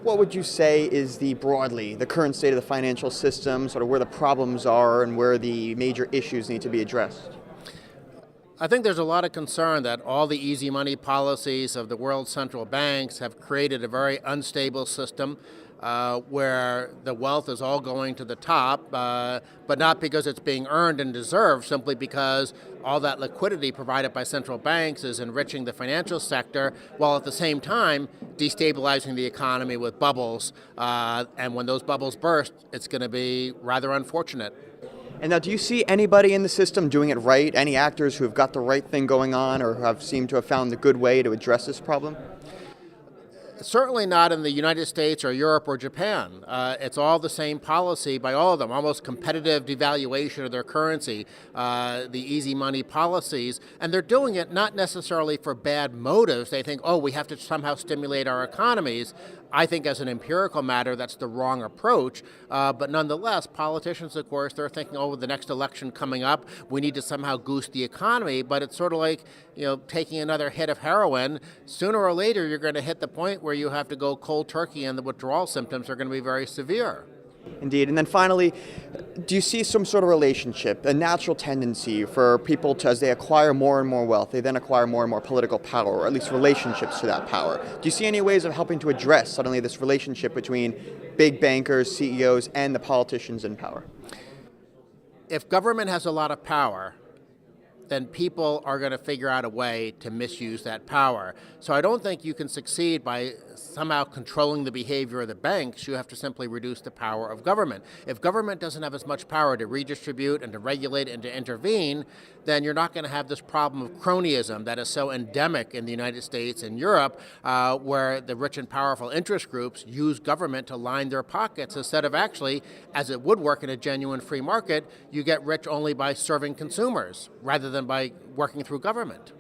What would you say is broadly the current state of the financial system, sort of where the problems are and where the major issues need to be addressed? I think there's a lot of concern that all the easy money policies of the world's central banks have created a very unstable system where the wealth is all going to the top, but not because it's being earned and deserved, simply because all that liquidity provided by central banks is enriching the financial sector, while at the same time destabilizing the economy with bubbles. And when those bubbles burst, it's going to be rather unfortunate. And now, do you see anybody in the system doing it right? Any actors who have got the right thing going on or have seemed to have found the good way to address this problem? Certainly not in the United States or Europe or Japan. It's all the same policy by all of them, almost competitive devaluation of their currency, the easy money policies. And they're doing it not necessarily for bad motives. They think, oh, we have to somehow stimulate our economies. I think as an empirical matter, that's the wrong approach. But nonetheless, politicians, of course, they're thinking, oh, the next election coming up, we need to somehow goose the economy. But it's sort of like, taking another hit of heroin. Sooner or later, you're going to hit the point where you have to go cold turkey and the withdrawal symptoms are going to be very severe. Indeed. And then finally, do you see some sort of relationship, a natural tendency for people to, as they acquire more and more wealth, they then acquire more and more political power, or at least relationships to that power? Do you see any ways of helping to address suddenly this relationship between big bankers, CEOs, and the politicians in power? If government has a lot of power, then people are going to figure out a way to misuse that power. So I don't think you can succeed by somehow controlling the behavior of the banks. You have to simply reduce the power of government. If government doesn't have as much power to redistribute and to regulate and to intervene, then you're not going to have this problem of cronyism that is so endemic in the United States and Europe, where the rich and powerful interest groups use government to line their pockets instead of actually, as it would work in a genuine free market, you get rich only by serving consumers rather than by working through government.